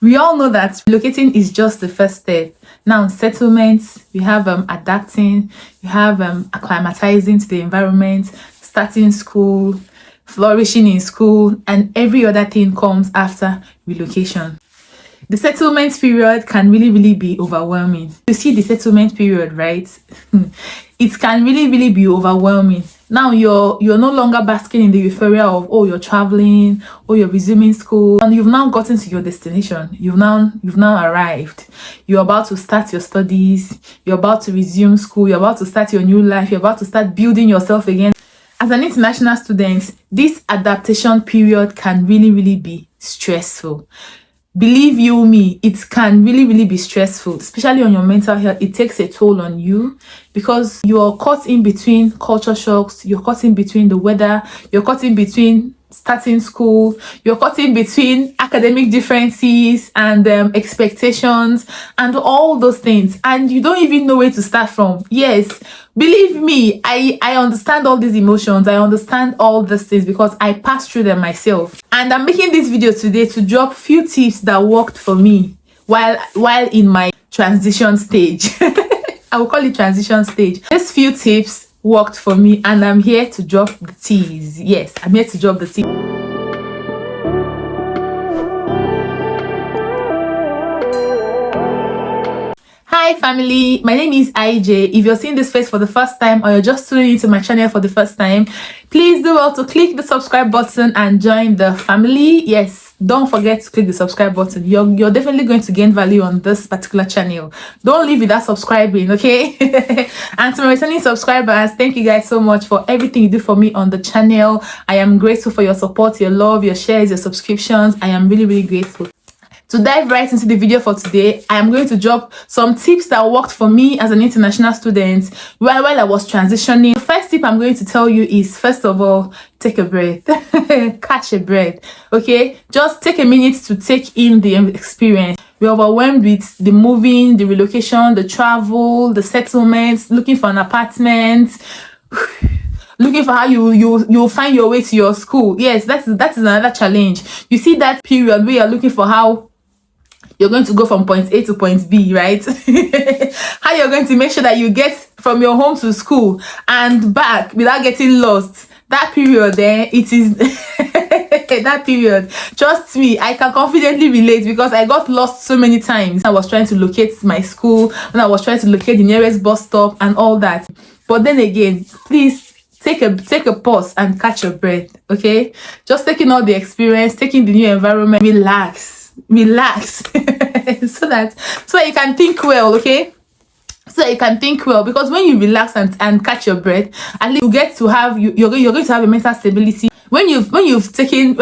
We all know that relocating is just the first step. Now, settlements, we have adapting, we have acclimatizing to the environment, starting school, flourishing in school, and every other thing comes after relocation. The settlement period can really be overwhelming. You see the settlement period, right? It can really be overwhelming. Now you're no longer basking in the euphoria of, oh, you're traveling, or you're resuming school, and you've now gotten to your destination. You've now arrived. You're about to start your studies, you're about to resume school, you're about to start your new life, you're about to start building yourself again. As an international student, this adaptation period can really be stressful. Believe you me, it can really be stressful, especially on your mental health. It takes a toll on you because you're caught in between culture shocks, you're caught in between the weather, you're caught in between starting school, you're caught in between academic differences and expectations and all those things, and you don't even know where to start from. Yes, believe me, I understand all these emotions, I understand all these things because I passed through them myself. And I'm making this video today to drop few tips that worked for me while in my transition stage. I will call it transition stage. These few tips worked for me, and I'm here to drop the teas. Yes, I'm here to drop the tea. Hi family, my name is IJ. If you're seeing this face for the first time or you're just tuning into my channel for the first time, please do well to click the subscribe button and join the family. Yes, don't forget to click the subscribe button. You're definitely going to gain value on this particular channel. Don't leave without subscribing, okay? And to my returning subscribers, thank you guys so much for everything you do for me on the channel. I am grateful for your support, your love, your shares, your subscriptions. I am really grateful. To dive right into the video for today, I am going to drop some tips that worked for me as an international student while I was transitioning. The first tip I'm going to tell you is, first of all, take a breath. Catch a breath, okay? Just take a minute to take in the experience. We're overwhelmed with the moving, the relocation, the travel, the settlements, looking for an apartment, looking for how you'll find your way to your school. Yes, that's another challenge. You see that period where you're looking for how you're going to go from point A to point B, right? How you're going to make sure that you get from your home to school and back without getting lost. That period there, it is that period. Trust me, I can confidently relate because I got lost so many times. I was trying to locate my school, and I was trying to locate the nearest bus stop and all that. But then again, please take a pause and catch your breath, okay? Just taking all the experience, taking the new environment, relax so that you can think well, okay? So that you can think well, because when you relax and catch your breath, at least you get to have you're going to have a mental stability. When you've taken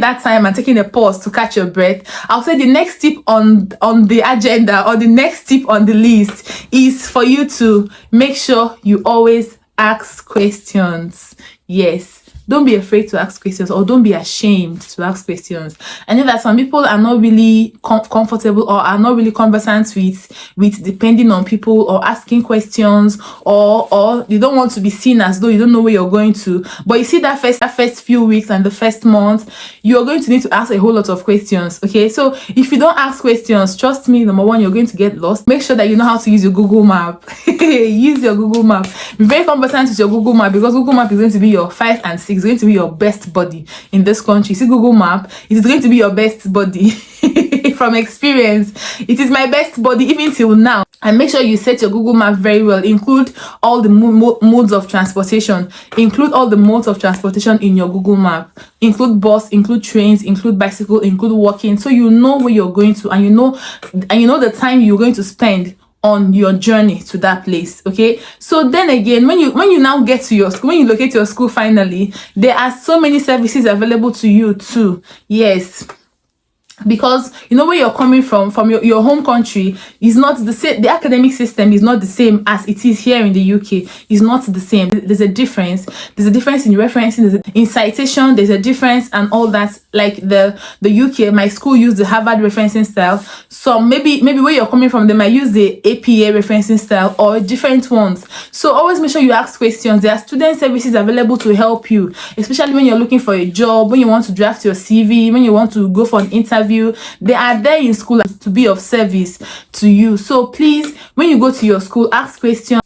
that time and taken a pause to catch your breath, I'll say the next tip on the agenda, or the next tip on the list, is for you to make sure you always ask questions. Yes, don't be afraid to ask questions, or don't be ashamed to ask questions. I know that some people are not really comfortable or are not really conversant with depending on people or asking questions, or you don't want to be seen as though you don't know where you're going to. But you see that first few weeks and the first month, you're going to need to ask a whole lot of questions, okay? So if you don't ask questions, trust me, number one, you're going to get lost. Make sure that you know how to use your Google Map. Use your Google Map. Be very conversant with your Google Map, because Google Map is going to be your 5 and 6. It's going to be your best buddy in this country. See, Google Map, it is going to be your best buddy. From experience, it is my best buddy even till now. And make sure you set your Google Map very well. Include all the modes of transportation. Include all the modes of transportation in your Google Map. Include bus, include trains, include bicycle, include walking, so you know where you're going to, and you know the time you're going to spend on your journey to that place, okay? So then again, when you now get to your school, when you locate your school finally, there are so many services available to you too. Yes, because you know where you're coming from your home country is not the same. The academic system is not the same as it is here in the UK. It's not the same. There's a difference in referencing, in citation, there's a difference, and all that. like the UK, my school used the Harvard referencing style. So maybe where you're coming from, they might use the APA referencing style or different ones. So always make sure you ask questions. There are student services available to help you, especially when you're looking for a job, when you want to draft your CV, when you want to go for an interview. They are there in school to be of service to you. So please, when you go to your school, ask questions.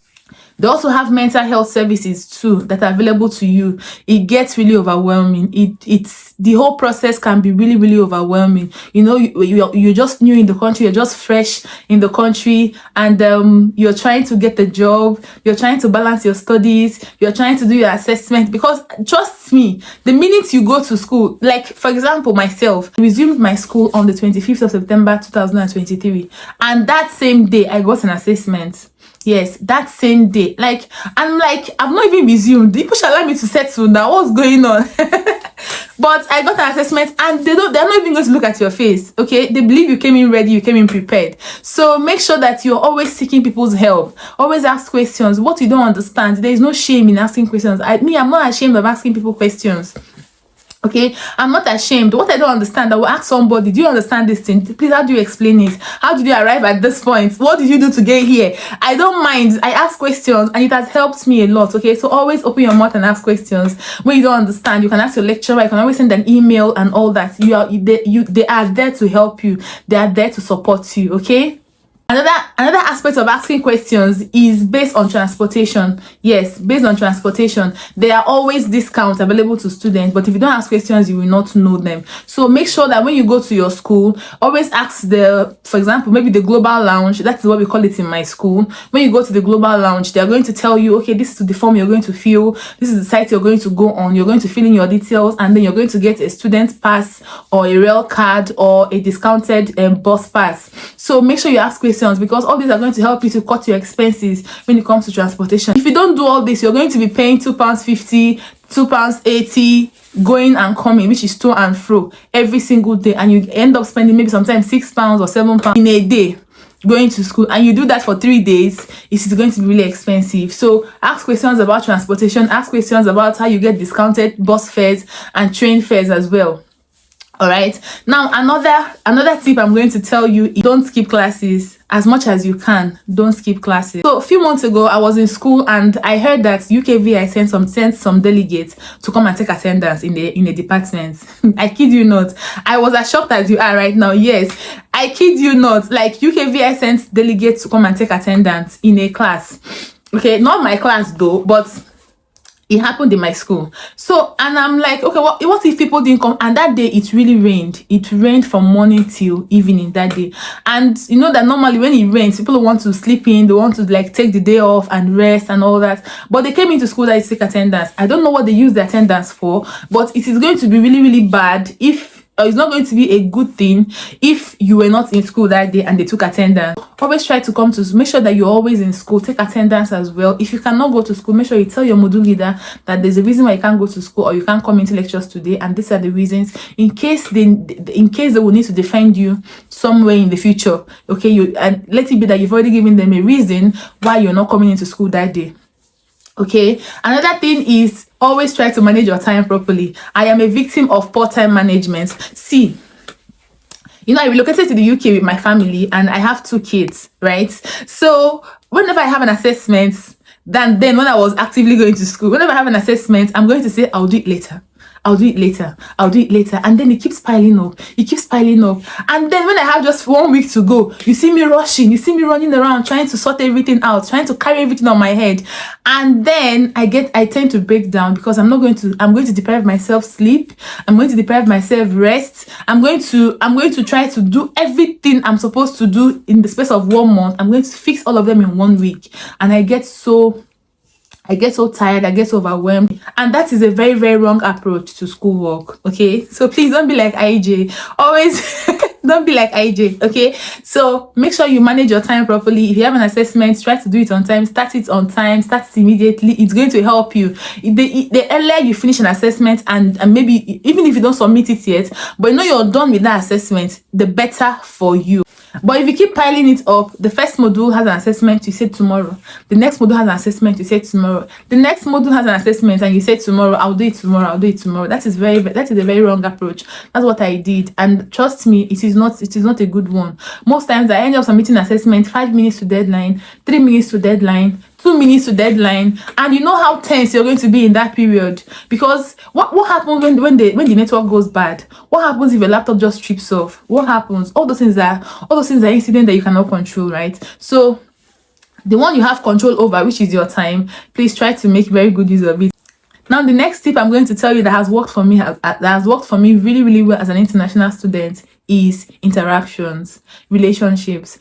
They also have mental health services too that are available to you. It gets really overwhelming. It's the whole process can be really, really overwhelming. You know, you're just new in the country, you're just fresh in the country, and you're trying to get the job, you're trying to balance your studies, you're trying to do your assessment. Because trust me, the minute you go to school, like for example, myself, I resumed my school on the 25th of September 2023, and that same day I got an assessment. Yes, that same day. Like, I'm like, I've not even resumed. People shall allow me to settle now. What's going on? But I got an assessment, and they're not even going to look at your face. Okay, they believe you came in ready, you came in prepared. So make sure that you're always seeking people's help. Always ask questions. What you don't understand, there is no shame in asking questions. I'm not ashamed of asking people questions. Okay, I'm not ashamed. What I don't understand, I will ask somebody, do you understand this thing? Please, how do you explain it? How did you arrive at this point? What did you do to get here? I don't mind. I ask questions, and it has helped me a lot. Okay, so always open your mouth and ask questions. When you don't understand, you can ask your lecturer. You can always send an email and all that. They are there to help you. They are there to support you. Okay. Another aspect of asking questions is based on transportation. Yes, based on transportation. There are always discounts available to students, but if you don't ask questions, you will not know them. So make sure that when you go to your school, always ask for example, maybe the global lounge. That's what we call it in my school. When you go to the global lounge, they're going to tell you, okay, this is the form you're going to fill. This is the site you're going to go on. You're going to fill in your details, and then you're going to get a student pass or a rail card or a discounted bus pass. So make sure you ask questions, because all these are going to help you to cut your expenses when it comes to transportation. If you don't do all this, you're going to be paying £2.50, £2.80 going and coming, which is to and fro every single day, and you end up spending maybe sometimes £6 or £7 in a day going to school, and you do that for 3 days. It is going to be really expensive. So ask questions about transportation, ask questions about how you get discounted bus fares and train fares as well. All right, now another tip I'm going to tell you is don't skip classes. As much as you can, don't skip classes. So a few months ago, I was in school, and I heard that UKVI sent some delegates to come and take attendance in the department. I kid you not. I was as shocked as you are right now. Yes, I kid you not. Like, UKVI sent delegates to come and take attendance in a class. Okay, not my class though, but it happened in my school. So, and I'm like, okay, what if people didn't come? And that day it really rained. It rained from morning till evening that day. And you know that normally when it rains, people want to sleep in, they want to like take the day off and rest and all that. But they came into school to take attendance. I don't know what they use the attendance for, but it is going to be really, really bad if it's not going to be a good thing if you were not in school that day and they took attendance. Always try to come to, make sure that you're always in school. Take attendance as well. If you cannot go to school, make sure you tell your module leader that there's a reason why you can't go to school or you can't come into lectures today, and these are the reasons, in case they will need to defend you somewhere in the future. Okay, and let it be that you've already given them a reason why you're not coming into school that day. Okay, another thing is always try to manage your time properly. I am a victim of poor time management. See, you know, I relocated to the UK with my family, and I have 2 kids, right? So whenever I have an assessment, then when I was actively going to school, whenever I have an assessment, I'm going to say, I'll do it later. I'll do it later. I'll do it later. And then it keeps piling up. It keeps piling up. And then when I have just 1 week to go, you see me rushing. You see me running around trying to sort everything out, trying to carry everything on my head. And then I tend to break down, because I'm going to deprive myself sleep. I'm going to deprive myself rest. I'm going to try to do everything I'm supposed to do in the space of 1 month. I'm going to fix all of them in 1 week. And I get so tired, I get overwhelmed, and that is a very, very wrong approach to schoolwork. Okay, so please don't be like IJ. Always don't be like IJ. Okay, so make sure you manage your time properly. If you have an assessment, try to do it on time. Start it on time. Start it immediately. It's going to help you. The earlier you finish an assessment, and maybe even if you don't submit it yet, but you know you're done with that assessment, the better for you. But if you keep piling it up, the first module has an assessment, you say tomorrow. The next module has an assessment, you say tomorrow. The next module has an assessment, and you say tomorrow, I'll do it tomorrow, I'll do it tomorrow. That is a very wrong approach. That's what I did. And trust me, it is not a good one. Most times I end up submitting assessment 5 minutes to deadline, 3 minutes to deadline, 2 minutes to deadline, and you know how tense you're going to be in that period. Because what happens when the network goes bad? What happens if your laptop just trips off? What happens? All those things are incidents that you cannot control, right? So the one you have control over, which is your time, please try to make very good use of it. Now, the next tip I'm going to tell you that has worked for me, really, really well as an international student, is interactions, relationships,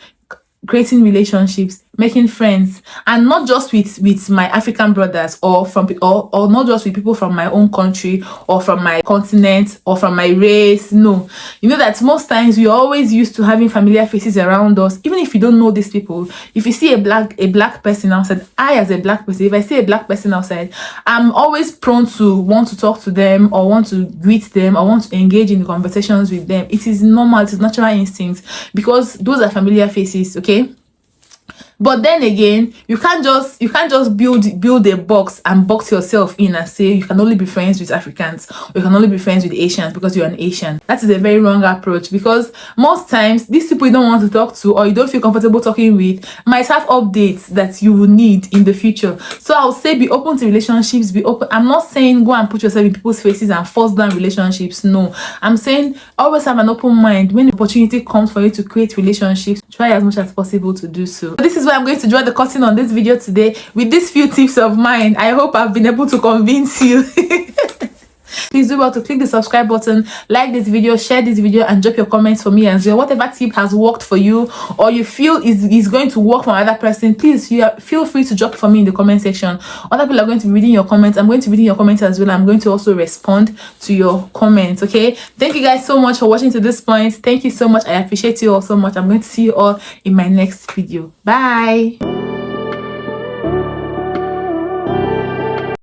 creating relationships, making friends, and not just with my African brothers, or not just with people from my own country or from my continent or from my race. No, you know that most times we are always used to having familiar faces around us, even if you don't know these people. If you see a black person outside, as a black person, if I see a black person outside, I'm always prone to want to talk to them, or want to greet them, or want to engage in conversations with them. It is normal, it is natural instinct, because those are familiar faces, okay? But then again, you can't just build a box and box yourself in and say you can only be friends with Africans, or you can only be friends with Asians because you're an Asian. That is a very wrong approach, because most times these people you don't want to talk to, or you don't feel comfortable talking with, might have updates that you will need in the future. So I would say be open to relationships, be open. I'm not saying go and put yourself in people's faces and force down relationships. No, I'm saying always have an open mind. When the opportunity comes for you to create relationships, try as much as possible to do so. This is why I'm going to draw the curtain on this video today with these few tips of mine. I hope I've been able to convince you. Please do well to click the subscribe button, like this video, share this video, and drop your comments for me as well. Whatever tip has worked for you, or you feel is going to work for another person, please feel free to drop for me in the comment section. Other people are going to be reading your comments. I'm going to be reading your comments as well. I'm going to also respond to your comments. Okay, thank you guys so much for watching to this point. Thank you so much. I appreciate you all so much. I'm going to see you all in my next video. Bye.